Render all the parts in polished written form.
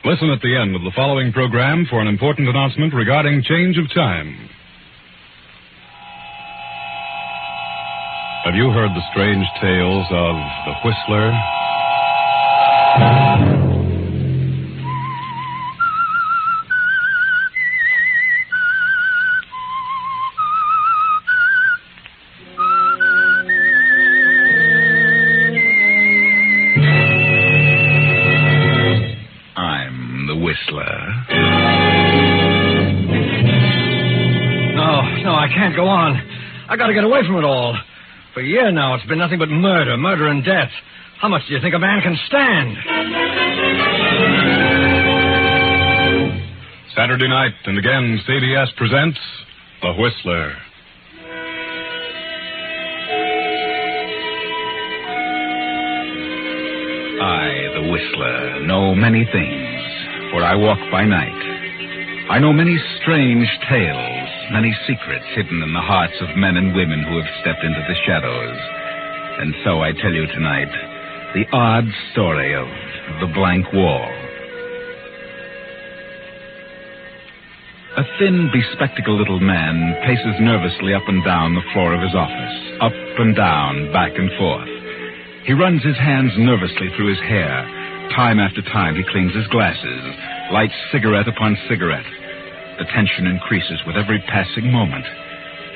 Listen at the end of the following program for an important announcement regarding change of time. Have you heard the strange tales of the Whistler? I'm the Whistler. No, I can't go on. I gotta get away from it all. For a year now, it's been nothing but murder and death. How much do you think a man can stand? Saturday night, and again, CBS presents The Whistler. I, the Whistler, know many things, for I walk by night. I know many strange tales, many secrets hidden in the hearts of men and women who have stepped into the shadows. And so I tell you tonight the odd story of the blank wall. A thin, bespectacled little man paces nervously up and down the floor of his office, up and down, back and forth. He runs his hands nervously through his hair. Time after time, he cleans his glasses, lights cigarette upon cigarette. The tension increases with every passing moment.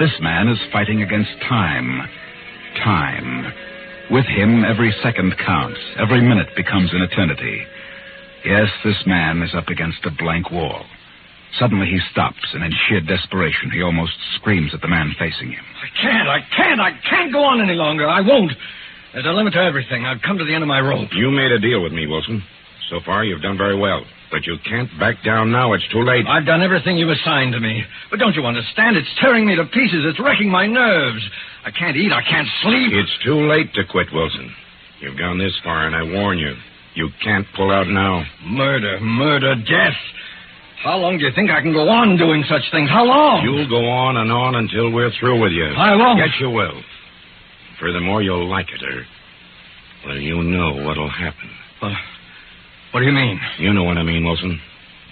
This man is fighting against time. Time. With him, every second counts. Every minute becomes an eternity. Yes, this man is up against a blank wall. Suddenly he stops, and in sheer desperation, he almost screams at the man facing him. I can't go on any longer. I won't. There's a limit to everything. I've come to the end of my rope. You made a deal with me, Wilson. So far, you've done very well. But you can't back down now. It's too late. I've done everything you assigned to me. But don't you understand? It's tearing me to pieces. It's wrecking my nerves. I can't eat. I can't sleep. It's too late to quit, Wilson. You've gone this far, and I warn you. You can't pull out now. Murder, death. How long do you think I can go on doing such things? How long? You'll go on and on until we're through with you. I won't. Yes, you will. Furthermore, you'll like it, or... well, you know what'll happen. What do you mean? You know what I mean, Wilson.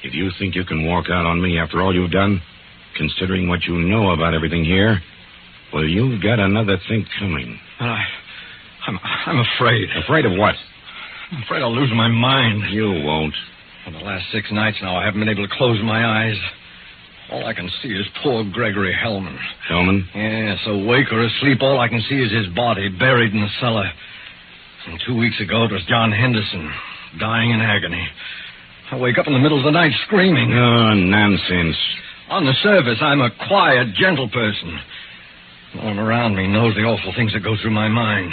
If you think you can walk out on me after all you've done, considering what you know about everything here, well, you've got another thing coming. I'm afraid. Afraid of what? I'm afraid I'll lose my mind. You won't. For the last 6 nights now, I haven't been able to close my eyes. All I can see is poor Gregory Hellman. Hellman? Yes, awake or asleep, all I can see is his body buried in the cellar. And 2 weeks ago, it was John Henderson, dying in agony. I wake up in the middle of the night screaming. Oh, nonsense. On the surface, I'm a quiet, gentle person. No one around me knows the awful things that go through my mind.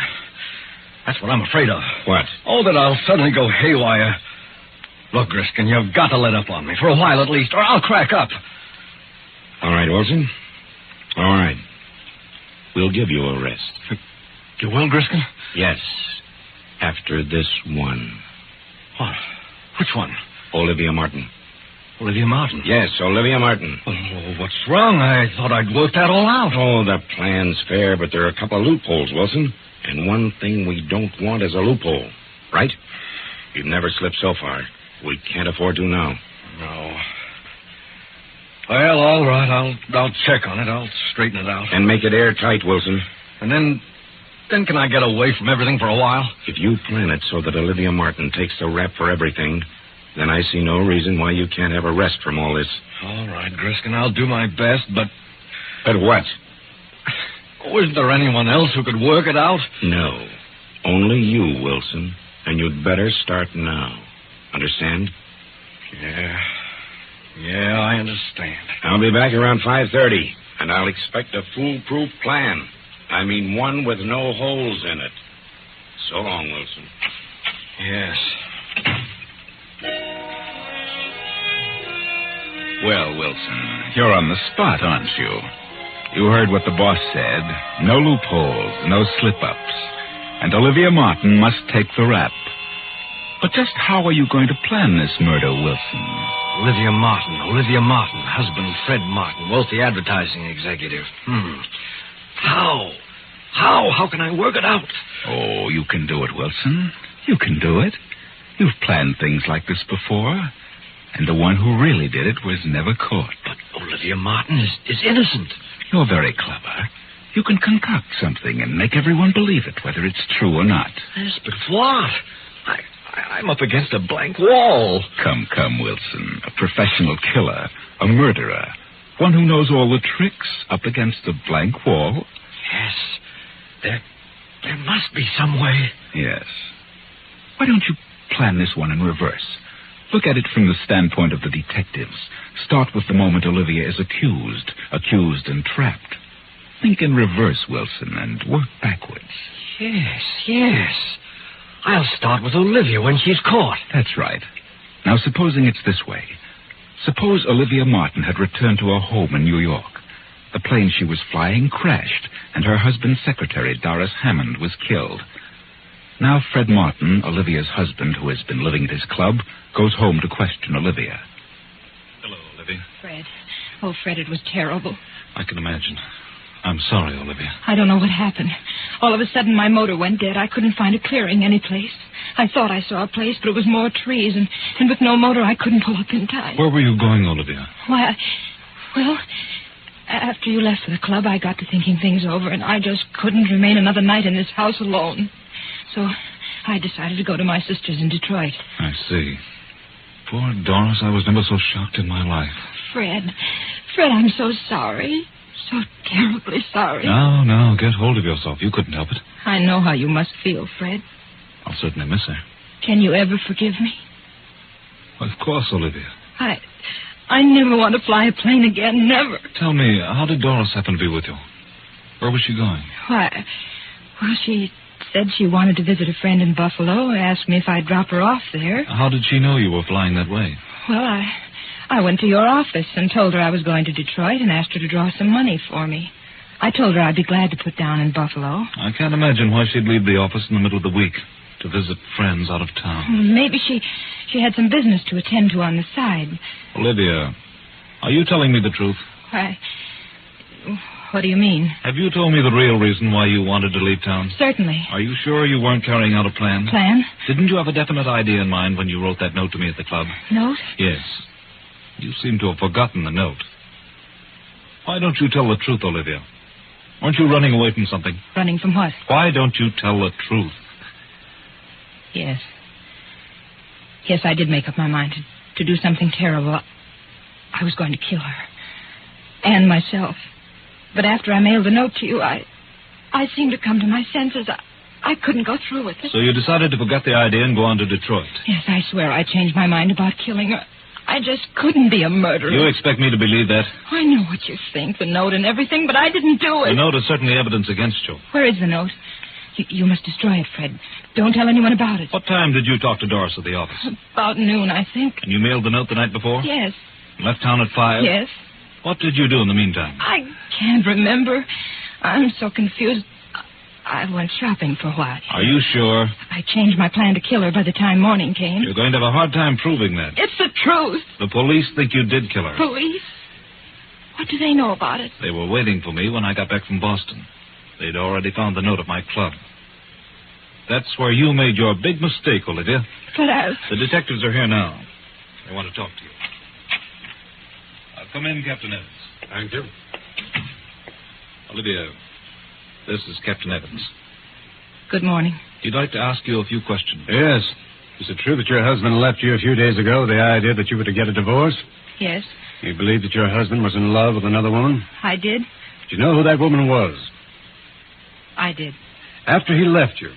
That's what I'm afraid of. What? Oh, that I'll suddenly go haywire. Look, Griskin, you've got to let up on me, for a while at least, or I'll crack up. All right, Wilson. All right. We'll give you a rest. You will, Griskin? Yes. After this one. What? Which one? Olivia Martin. Olivia Martin? Yes, Olivia Martin. Oh, what's wrong? I thought I'd worked that all out. Oh, the plan's fair, but there are a couple of loopholes, Wilson. And one thing we don't want is a loophole. Right? You've never slipped so far. We can't afford to now. No. Well, all right. I'll check on it. I'll straighten it out. And make it airtight, Wilson. And then can I get away from everything for a while? If you plan it so that Olivia Martin takes the rap for everything, then I see no reason why you can't have a rest from all this. All right, Griskin, I'll do my best, but... But what? Oh, isn't there anyone else who could work it out? No. Only you, Wilson. And you'd better start now. Understand? Yeah, I understand. I'll be back around 5:30, and I'll expect a foolproof plan. I mean, one with no holes in it. So long, Wilson. Yes. Well, Wilson, you're on the spot, aren't you? You heard what the boss said. No loopholes, no slip-ups. And Olivia Martin must take the rap. But just how are you going to plan this murder, Wilson? Olivia Martin, husband Fred Martin, wealthy advertising executive. How? How can I work it out? Oh, you can do it, Wilson. You can do it. You've planned things like this before. And the one who really did it was never caught. But Olivia Martin is innocent. You're very clever. You can concoct something and make everyone believe it, whether it's true or not. Yes, but what? I'm up against a blank wall. Come, Wilson. A professional killer, a murderer, one who knows all the tricks, up against a blank wall. Yes, there must be some way. Yes. Why don't you plan this one in reverse? Look at it from the standpoint of the detectives. Start with the moment Olivia is accused and trapped. Think in reverse, Wilson, and work backwards. Yes. I'll start with Olivia when she's caught. That's right. Now, supposing it's this way. Suppose Olivia Martin had returned to her home in New York. The plane she was flying crashed, and her husband's secretary, Doris Hammond, was killed. Now Fred Martin, Olivia's husband, who has been living at his club, goes home to question Olivia. Hello, Olivia. Fred. Oh, Fred, it was terrible. I can imagine. I'm sorry, Olivia. I don't know what happened. All of a sudden, my motor went dead. I couldn't find a clearing any place. I thought I saw a place, but it was more trees, and with no motor, I couldn't pull up in time. Where were you going, Olivia? Why, well, after you left for the club, I got to thinking things over, and I just couldn't remain another night in this house alone. So I decided to go to my sister's in Detroit. I see. Poor Doris, I was never so shocked in my life. Fred, I'm so sorry. So terribly sorry. No, get hold of yourself. You couldn't help it. I know how you must feel, Fred. I'll certainly miss her. Can you ever forgive me? Of course, Olivia. I never want to fly a plane again, never. Tell me, how did Doris happen to be with you? Where was she going? Why, well, she said she wanted to visit a friend in Buffalo, asked me if I'd drop her off there. How did she know you were flying that way? Well, I went to your office and told her I was going to Detroit and asked her to draw some money for me. I told her I'd be glad to put down in Buffalo. I can't imagine why she'd leave the office in the middle of the week to visit friends out of town. Maybe she had some business to attend to on the side. Olivia, are you telling me the truth? What do you mean? Have you told me the real reason why you wanted to leave town? Certainly. Are you sure you weren't carrying out a plan? Plan? Didn't you have a definite idea in mind when you wrote that note to me at the club? Note? Yes. You seem to have forgotten the note. Why don't you tell the truth, Olivia? Aren't you running away from something? Running from what? Why don't you tell the truth? Yes. Yes, I did make up my mind to do something terrible. I was going to kill her. And myself. But after I mailed the note to you, I seemed to come to my senses. I couldn't go through with it. So you decided to forget the idea and go on to Detroit? Yes, I swear I changed my mind about killing her. I just couldn't be a murderer. You expect me to believe that? I know what you think, the note and everything, but I didn't do it. The note is certainly evidence against you. Where is the note? You must destroy it, Fred. Don't tell anyone about it. What time did you talk to Doris at the office? About noon, I think. And you mailed the note the night before? Yes. Left town at 5? Yes. What did you do in the meantime? I can't remember. I'm so confused. I went shopping for a while. Are you sure? I changed my plan to kill her by the time morning came. You're going to have a hard time proving that. It's the truth. The police think you did kill her. Police? What do they know about it? They were waiting for me when I got back from Boston. They'd already found the note at my club. That's where you made your big mistake, Olivia. But The detectives are here now. They want to talk to you. Come in, Captain Evans. Thank you. Olivia, this is Captain Evans. Good morning. He'd like to ask you a few questions. Yes. Is it true that your husband left you a few days ago with the idea that you were to get a divorce? Yes, You believe that your husband was in love with another woman? I did. Did you know who that woman was? I did. After he left you,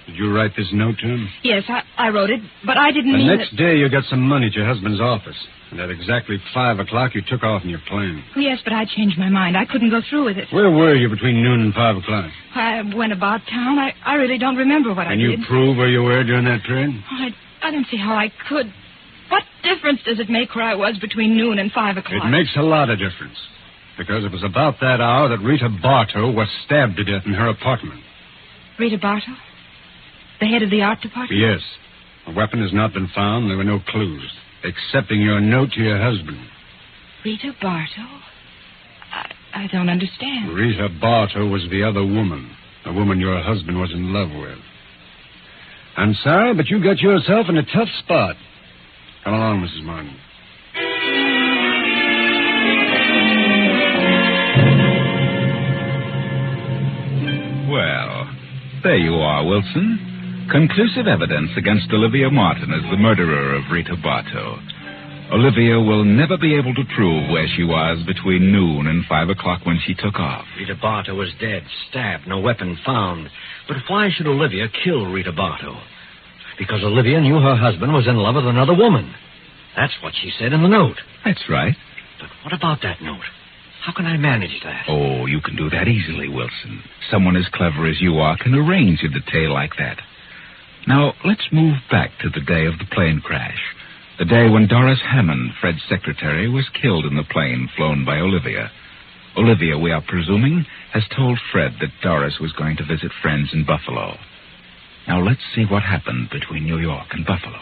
did you write this note to him? Yes, I wrote it, but I didn't The mean next day you got some money at your husband's office. And at exactly 5 o'clock you took off in your plane. Yes, but I changed my mind. I couldn't go through with it. Where were you between noon and 5 o'clock? I went about town. I really don't remember what I Can did. you prove where you were during that period? I don't see how I could. What difference does it make where I was between noon and 5 o'clock? It makes a lot of difference. Because it was about that hour that Rita Bartow was stabbed to death in her apartment. Rita Bartow? The head of the art department? Yes. A weapon has not been found. There were no clues, excepting your note to your husband. Rita Bartow? I don't understand. Rita Bartow was the other woman, the woman your husband was in love with. I'm sorry, but you got yourself in a tough spot. Come along, Mrs. Martin. Well, there you are, Wilson. Conclusive evidence against Olivia Martin as the murderer of Rita Bartow. Olivia will never be able to prove where she was between noon and 5 o'clock when she took off. Rita Bartow was dead, stabbed, no weapon found. But why should Olivia kill Rita Bartow? Because Olivia knew her husband was in love with another woman. That's what she said in the note. That's right. But what about that note? How can I manage that? Oh, you can do that easily, Wilson. Someone as clever as you are can arrange a detail like that. Now, let's move back to the day of the plane crash. The day when Doris Hammond, Fred's secretary, was killed in the plane flown by Olivia. Olivia, we are presuming, has told Fred that Doris was going to visit friends in Buffalo. Now, let's see what happened between New York and Buffalo.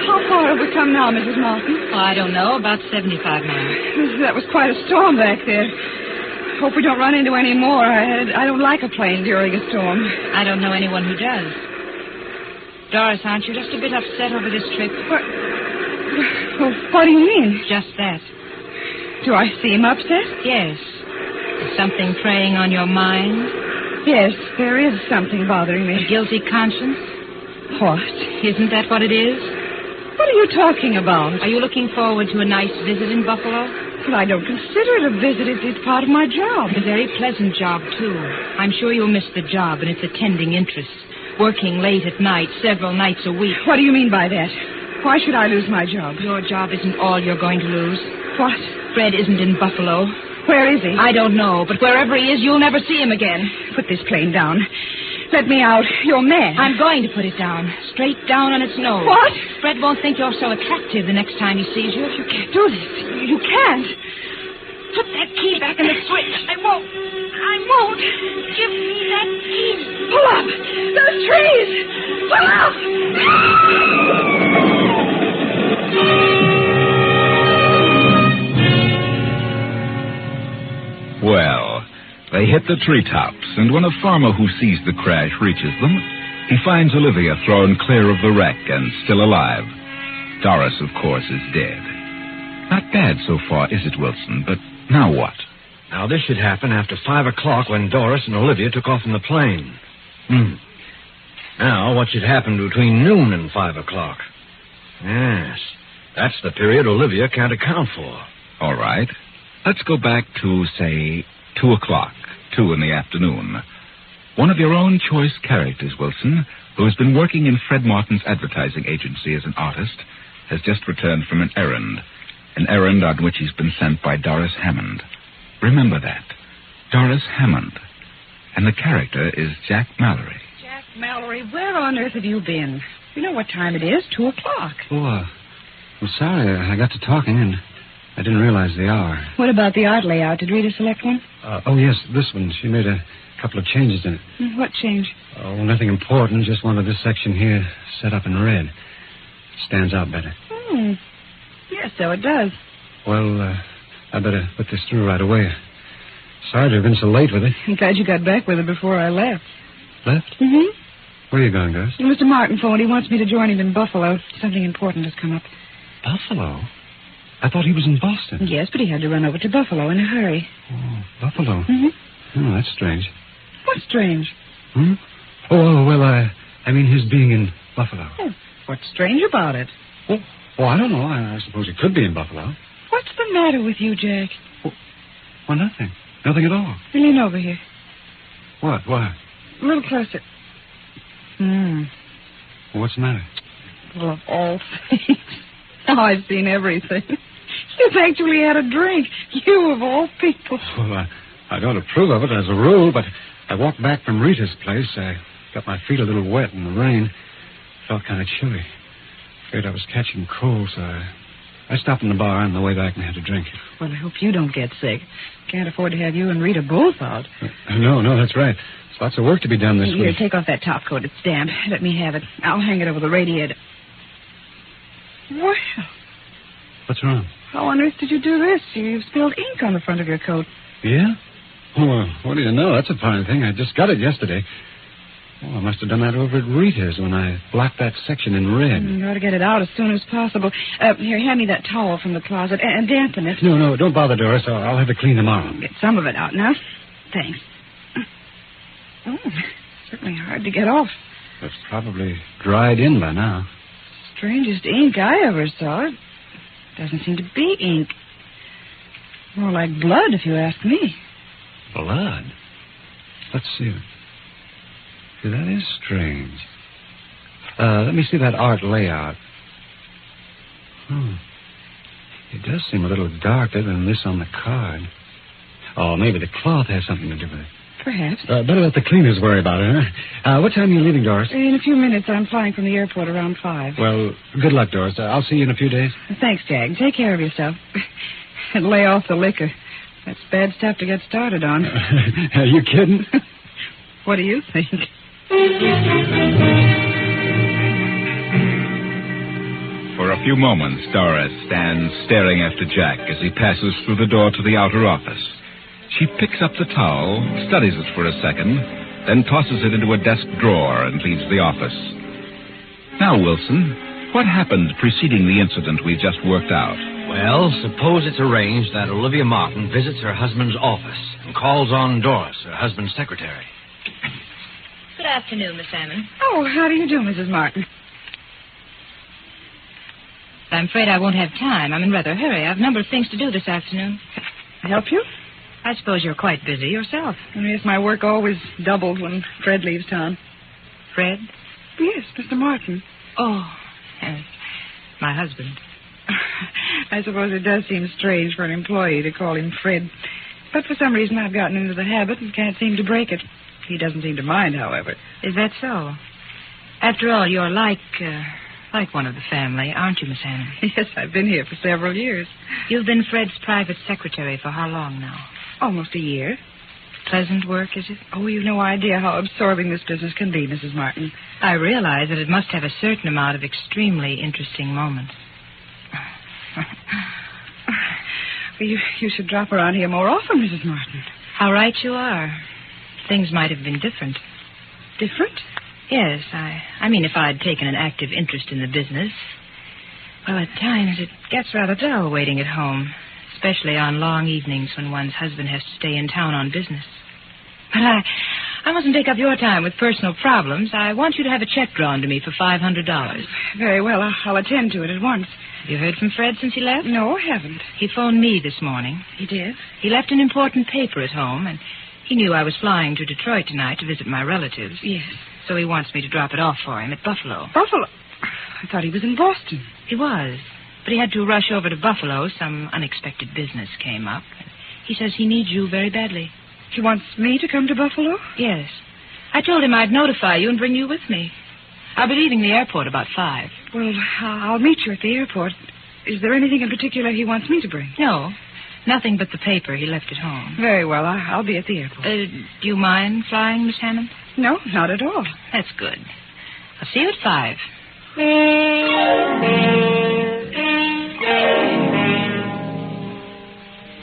How far have we come now, Mrs. Martin? Oh, I don't know, about 75 miles. That was quite a storm back there. Hope we don't run into any more. I don't like a plane during a storm. I don't know anyone who does. Doris, aren't you just a bit upset over this trip? What do you mean? Just that. Do I seem upset? Yes. Is something preying on your mind? Yes, there is something bothering me. A guilty conscience? What? Isn't that what it is? What are you talking about? Are you looking forward to a nice visit in Buffalo? Well, I don't consider it a visit. It's part of my job. A very pleasant job, too. I'm sure you'll miss the job and its attending interests. Working late at night, several nights a week. What do you mean by that? Why should I lose my job? Your job isn't all you're going to lose. What? Fred isn't in Buffalo. Where is he? I don't know, but wherever he is, you'll never see him again. Put this plane down. Let me out. You're mad. I'm going to put it down. Straight down on its nose. What? Fred won't think you're so attractive the next time he sees you. You can't do this. You can't. Put that key back in the switch. I won't. Give me that key. Pull up. Those trees. Pull up. Well, they hit the treetops, and when a farmer who sees the crash reaches them, he finds Olivia thrown clear of the wreck and still alive. Doris, of course, is dead. Not bad so far, is it, Wilson? But now what? Now, this should happen after 5 o'clock when Doris and Olivia took off in the plane. Now, what should happen between noon and 5 o'clock? Yes, that's the period Olivia can't account for. All right. Let's go back to, say, 2 o'clock, 2 in the afternoon. One of your own choice characters, Wilson, who has been working in Fred Martin's advertising agency as an artist, has just returned from an errand on which he's been sent by Doris Hammond. Remember that. Doris Hammond. And the character is Jack Mallory. Jack Mallory, where on earth have you been? You know what time it is, 2 o'clock. Oh, I'm sorry. I got to talking and I didn't realize the hour. What about the art layout? Did Rita select one? Yes, this one. She made a couple of changes in it. What change? Oh, nothing important. Just wanted this section here set up in red. Stands out better. Yes, so it does. Well, I better put this through right away. Sorry to have been so late with it. I'm glad you got back with it before I left. Left? Mm-hmm. Where are you going, Doris? Mr. Martin phoned. He wants me to join him in Buffalo. Something important has come up. Buffalo? I thought he was in Boston. Yes, but he had to run over to Buffalo in a hurry. Oh, Buffalo? Mm-hmm. Oh, that's strange. What's strange? Oh, well, I mean his being in Buffalo. Oh, what's strange about it? Well, I don't know. I suppose he could be in Buffalo. What's the matter with you, Jack? Well, nothing. Nothing at all. Lean over here. What? Why? A little closer. Well, what's the matter? Well, of all things. Now I've seen everything. You've actually had a drink. You, of all people. Well, I don't approve of it as a rule, but I walked back from Rita's place. I got my feet a little wet in the rain. Felt kind of chilly. Afraid I was catching cold, so I stopped in the bar on the way back and had a drink. Well, I hope you don't get sick. Can't afford to have you and Rita both out. No, that's right. There's lots of work to be done this Here, week. take off that top coat. It's damp. Let me have it. I'll hang it over the radiator. Well, What's wrong? how on earth did you do this? You've spilled ink on the front of your coat. Yeah? Well, what do you know? That's a fine thing. I just got it yesterday. Oh, I must have done that over at Rita's when I blocked that section in red. You ought to get it out as soon as possible. Here, hand me that towel from the closet and dampen it. No, don't bother, Doris. I'll have it clean tomorrow. Get some of it out now. Thanks. Oh, certainly hard to get off. It's probably dried in by now. Strangest ink I ever saw. It doesn't seem to be ink. More like blood, if you ask me. Blood? Let's see. See, that is strange. Let me see that art layout. It does seem a little darker than this on the card. Oh, maybe the cloth has something to do with it. Perhaps. Better let the cleaners worry about it, huh? What time are you leaving, Doris? In a few minutes. I'm flying from the airport around 5. Well, good luck, Doris. I'll see you in a few days. Thanks, Jack. Take care of yourself. And lay off the liquor. That's bad stuff to get started on. Are you kidding? What do you think? For a few moments, Doris stands staring after Jack as he passes through the door to the outer office. She picks up the towel, studies it for a second, then tosses it into a desk drawer and leaves the office. Now, Wilson, what happened preceding the incident we just worked out? Well, suppose it's arranged that Olivia Martin visits her husband's office and calls on Doris, her husband's secretary. Good afternoon, Miss Salmon. Oh, how do you do, Mrs. Martin? I'm afraid I won't have time. I'm in rather a hurry. I have a number of things to do this afternoon. Help you? I suppose you're quite busy yourself. Yes, my work always doubled when Fred leaves town. Fred? Yes, Mr. Martin. Oh, yes. My husband. I suppose it does seem strange for an employee to call him Fred. But for some reason I've gotten into the habit and can't seem to break it. He doesn't seem to mind, however. Is that so? After all, you're like one of the family, aren't you, Miss Hannah? Yes, I've been here for several years. You've been Fred's private secretary for how long now? Almost a year. Pleasant work, is it? Oh, you've no idea how absorbing this business can be, Mrs. Martin. I realize that it must have a certain amount of extremely interesting moments. You should drop around here more often, Mrs. Martin. How right you are. Things might have been different. Different? Yes, I mean if I'd taken an active interest in the business. Well, at times it gets rather dull waiting at home, especially on long evenings when one's husband has to stay in town on business. But I mustn't take up your time with personal problems. I want you to have a check drawn to me for $500. Very well, I'll attend to it at once. Have you heard from Fred since he left? No, I haven't. He phoned me this morning. He did? He left an important paper at home, and he knew I was flying to Detroit tonight to visit my relatives. Yes. So he wants me to drop it off for him at Buffalo. Buffalo? I thought he was in Boston. He was, but he had to rush over to Buffalo. Some unexpected business came up. He says he needs you very badly. He wants me to come to Buffalo? Yes. I told him I'd notify you and bring you with me. I'll be leaving the airport about 5. Well, I'll meet you at the airport. Is there anything in particular he wants me to bring? No, nothing but the paper he left at home. Very well, I'll be at the airport. Do you mind flying, Miss Hammond? No, not at all. That's good. I'll see you at 5.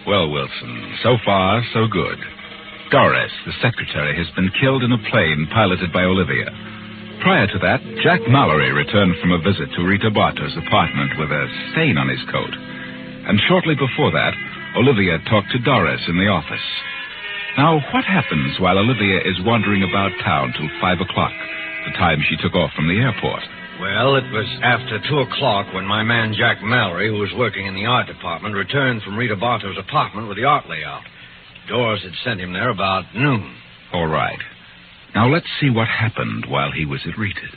Well, Wilson, so far, so good. Doris, the secretary, has been killed in a plane piloted by Olivia. Prior to that, Jack Mallory returned from a visit to Rita Bartow's apartment with a stain on his coat. And shortly before that, Olivia talked to Doris in the office. Now, what happens while Olivia is wandering about town till 5 o'clock, the time she took off from the airport? Well, it was after 2 o'clock when my man Jack Mallory, who was working in the art department, returned from Rita Bartow's apartment with the art layout. Doris had sent him there about noon. All right. Now, let's see what happened while he was at Rita's.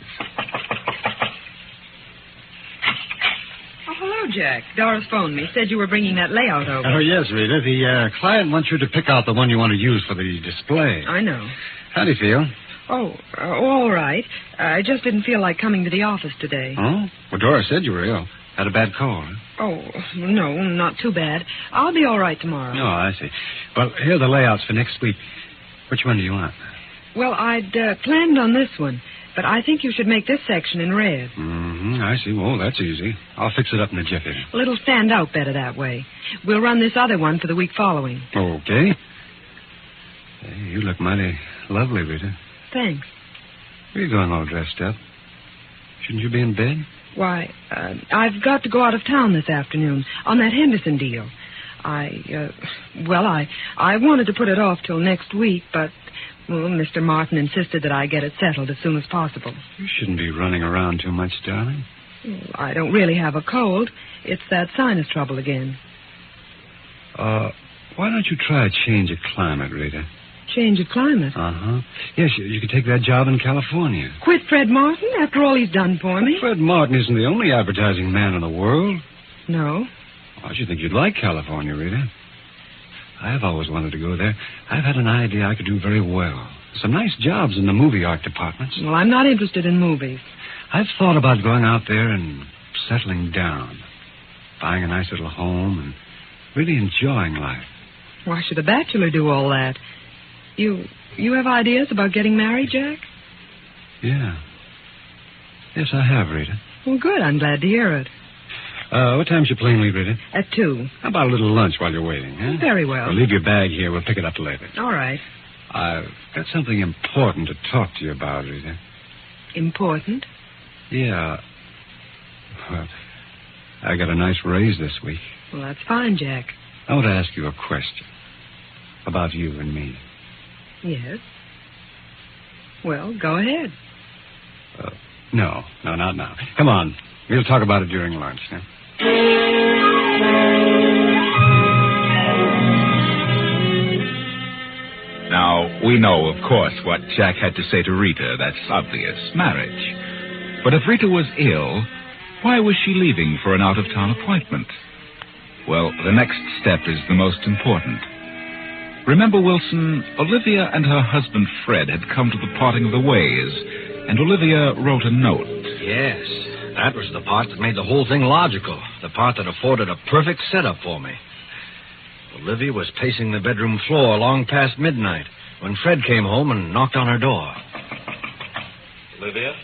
Oh, hello, Jack. Doris phoned me. Said you were bringing that layout over. Oh, yes, Rita. The client wants you to pick out the one you want to use for the display. I know. How do you feel? All right. I just didn't feel like coming to the office today. Oh? Well, Doris said you were ill. Had a bad cold, huh? Oh, no, not too bad. I'll be all right tomorrow. Oh, I see. Well, here are the layouts for next week. Which one do you want? Well, I'd planned on this one, but I think you should make this section in red. Mm-hmm, I see. Well, that's easy. I'll fix it up in a jiffy. Well, it'll stand out better that way. We'll run this other one for the week following. Okay. Hey, you look mighty lovely, Rita. Thanks. Where are you going all dressed up? Shouldn't you be in bed? Why, I've got to go out of town this afternoon on that Henderson deal. I wanted to put it off till next week, but, well, Mr. Martin insisted that I get it settled as soon as possible. You shouldn't be running around too much, darling. Well, I don't really have a cold. It's that sinus trouble again. Why don't you try a change of climate, Rita? Change of climate? Uh-huh. Yes, you could take that job in California. Quit Fred Martin after all he's done for me? Fred Martin isn't the only advertising man in the world. No. I should think you'd like California, Rita. I've always wanted to go there. I've had an idea I could do very well. Some nice jobs in the movie art departments. Well, I'm not interested in movies. I've thought about going out there and settling down. Buying a nice little home and really enjoying life. Why should a bachelor do all that? You have ideas about getting married, Jack? Yeah. Yes, I have, Rita. Well, good. I'm glad to hear it. What time's your plane leave, Rita? At 2. How about a little lunch while you're waiting, huh? Very well. Leave your bag here. We'll pick it up later. All right. I've got something important to talk to you about, Rita. Important? Yeah. Well, I got a nice raise this week. Well, that's fine, Jack. I want to ask you a question about you and me. Yes. Well, go ahead. No, not now. Come on. We'll talk about it during lunch, huh? Now, we know, of course, what Jack had to say to Rita. That's obvious. Marriage. But if Rita was ill, why was she leaving for an out-of-town appointment? Well, the next step is the most important. Remember, Wilson, Olivia and her husband Fred had come to the parting of the ways, and Olivia wrote a note. Yes, that was the part that made the whole thing logical, the part that afforded a perfect setup for me. Olivia was pacing the bedroom floor long past midnight when Fred came home and knocked on her door. Olivia,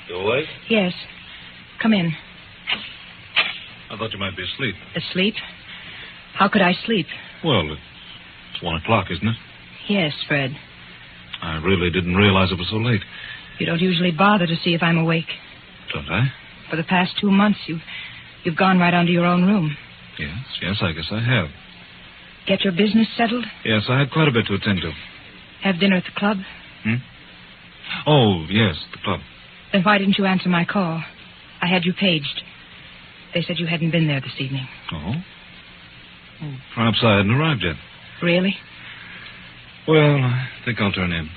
you awake? Yes. Come in. I thought you might be asleep. Asleep? How could I sleep? Well, it's 1 o'clock, isn't it? Yes, Fred. I really didn't realize it was so late. You don't usually bother to see if I'm awake. Don't I? For the past 2 months, you've gone right onto your own room. Yes, I guess I have. Get your business settled? Yes, I had quite a bit to attend to. Have dinner at the club? Oh, yes, the club. Then why didn't you answer my call? I had you paged. They said you hadn't been there this evening. Oh? Well, perhaps I hadn't arrived yet. Really? Well, I think I'll turn in.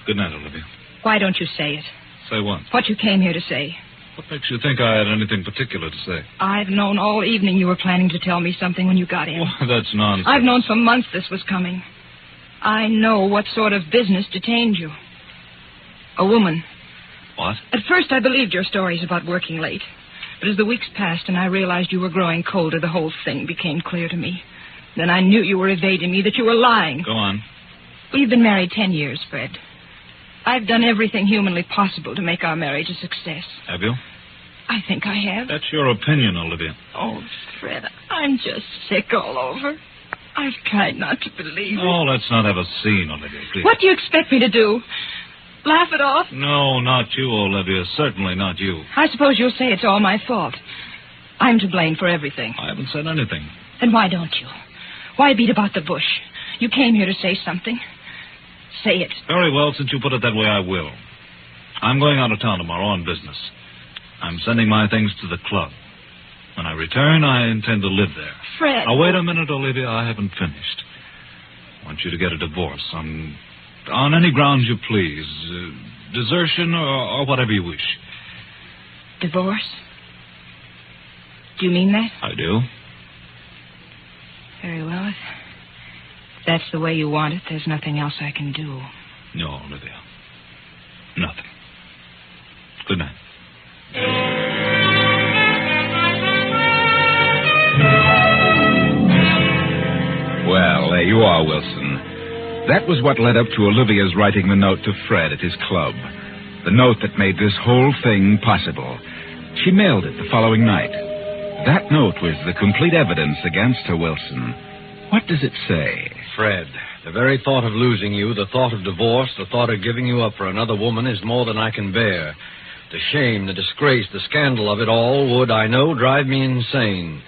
Good night, Olivia. Why don't you say it? Say what? What you came here to say. What makes you think I had anything particular to say? I've known all evening you were planning to tell me something when you got in. Well, that's nonsense. I've known for months this was coming. I know what sort of business detained you. A woman. What? At first I believed your stories about working late. But as the weeks passed and I realized you were growing colder, the whole thing became clear to me. Then I knew you were evading me, that you were lying. Go on. We've been married 10 years, Fred. I've done everything humanly possible to make our marriage a success. Have you? I think I have. That's your opinion, Olivia. Oh, Fred, I'm just sick all over. I've tried not to believe it. Oh, let's not have a scene, Olivia, please. What do you expect me to do? Laugh it off? No, not you, Olivia. Certainly not you. I suppose you'll say it's all my fault. I'm to blame for everything. I haven't said anything. Then why don't you? Why beat about the bush? You came here to say something. Say it. Very well, since you put it that way, I will. I'm going out of town tomorrow on business. I'm sending my things to the club. When I return, I intend to live there. Fred. Now, wait a minute, Olivia. I haven't finished. I want you to get a divorce on any grounds you please. Desertion or whatever you wish. Divorce? Do you mean that? I do. Very well. If that's the way you want it, there's nothing else I can do. No, Olivia. Nothing. Good night. Well, there you are, Wilson. That was what led up to Olivia's writing the note to Fred at his club. The note that made this whole thing possible. She mailed it the following night. That note was the complete evidence against her, Wilson. What does it say? Fred, The very thought of losing you, the thought of divorce, the thought of giving you up for another woman is more than I can bear. The shame, the disgrace, the scandal of it all would, I know, drive me insane.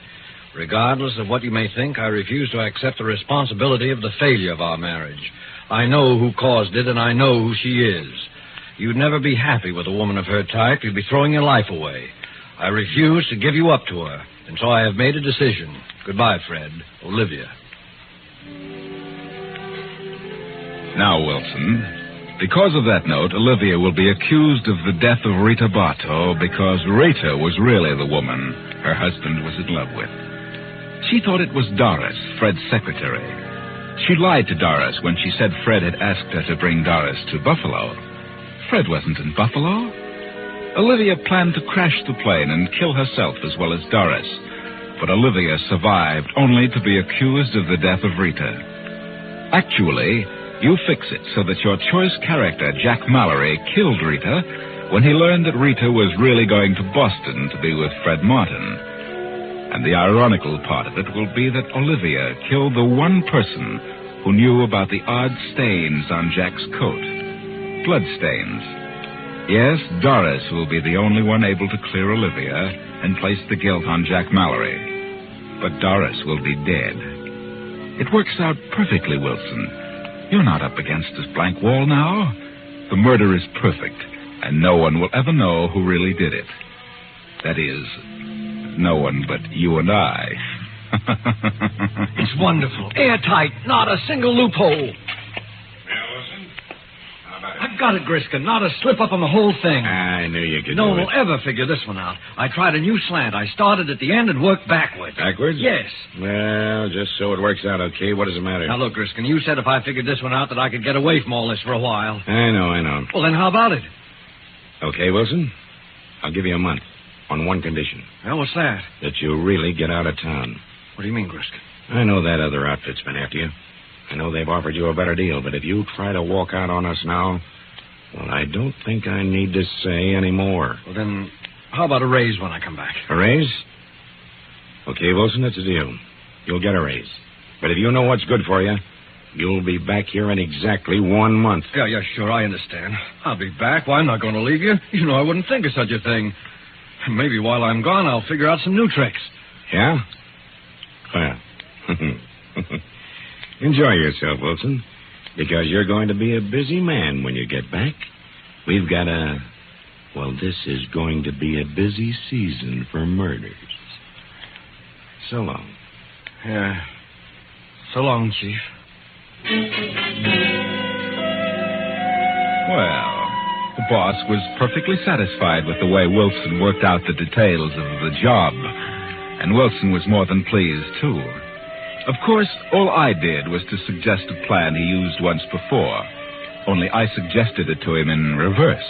Regardless of what you may think, I refuse to accept the responsibility of the failure of our marriage. I know who caused it, and I know who she is. You'd never be happy with a woman of her type. You'd be throwing your life away. I refuse to give you up to her, and so I have made a decision. Goodbye, Fred. Olivia. Now, Wilson, because of that note, Olivia will be accused of the death of Rita Bartow because Rita was really the woman her husband was in love with. She thought it was Doris, Fred's secretary. She lied to Doris when she said Fred had asked her to bring Doris to Buffalo. Fred wasn't in Buffalo. Olivia planned to crash the plane and kill herself as well as Doris. But Olivia survived only to be accused of the death of Rita. Actually, you fix it so that your choice character, Jack Mallory, killed Rita when he learned that Rita was really going to Boston to be with Fred Martin. And the ironical part of it will be that Olivia killed the one person who knew about the odd stains on Jack's coat. Blood stains. Yes, Doris will be the only one able to clear Olivia and place the guilt on Jack Mallory. But Doris will be dead. It works out perfectly, Wilson. You're not up against this blank wall now. The murder is perfect, and no one will ever know who really did it. That is, no one but you and I. It's wonderful. Airtight. Not a single loophole. I've got it, Griskin. Not a slip-up on the whole thing. I knew you could No do one it. will ever figure this one out. I tried a new slant. I started at the end and worked backwards. Backwards? Yes. Well, just so it works out okay, what does it matter? Now, look, Griskin, you said if I figured this one out that I could get away from all this for a while. I know. Well, then how about it? Okay, Wilson? I'll give you a month on one condition. Well, what's that? That you really get out of town. What do you mean, Griskin? I know that other outfit's been after you. I know they've offered you a better deal, but if you try to walk out on us now, well, I don't think I need to say any more. Well, then, how about a raise when I come back? A raise? Okay, Wilson, that's a deal. You'll get a raise. But if you know what's good for you, you'll be back here in exactly 1 month. Yeah, sure, I understand. I'll be back. Why, I'm not going to leave you. You know I wouldn't think of such a thing. Maybe while I'm gone, I'll figure out some new tricks. Yeah? Well, enjoy yourself, Wilson, because you're going to be a busy man when you get back. We've got this is going to be a busy season for murders. So long. Yeah. So long, Chief. Well, the boss was perfectly satisfied with the way Wilson worked out the details of the job. And Wilson was more than pleased, too. Of course, all I did was to suggest a plan he used once before. Only I suggested it to him in reverse.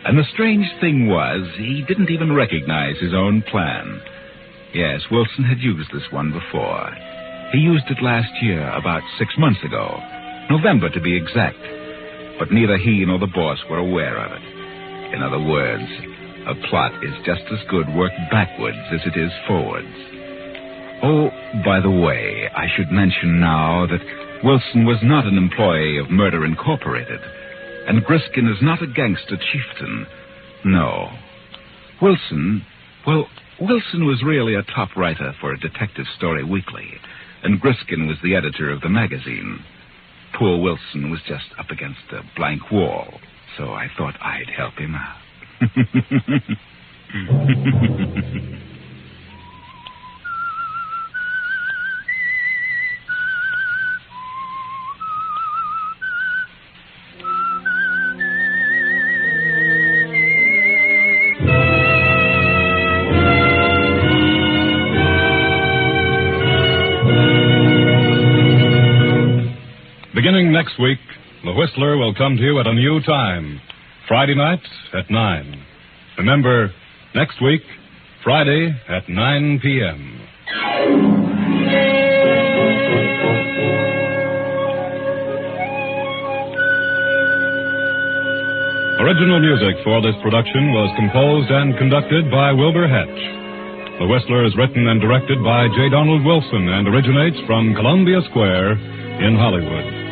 And the strange thing was, he didn't even recognize his own plan. Yes, Wilson had used this one before. He used it last year, about 6 months ago. November, to be exact. But neither he nor the boss were aware of it. In other words, a plot is just as good worked backwards as it is forwards. Oh, by the way, I should mention now that Wilson was not an employee of Murder Incorporated, and Griskin is not a gangster chieftain. No. Wilson was really a top writer for a detective story weekly, and Griskin was the editor of the magazine. Poor Wilson was just up against a blank wall, so I thought I'd help him out. Beginning next week, The Whistler will come to you at a new time, Friday night at 9. Remember, next week, Friday at 9 p.m. Original music for this production was composed and conducted by Wilbur Hatch. The Whistler is written and directed by J. Donald Wilson and originates from Columbia Square in Hollywood.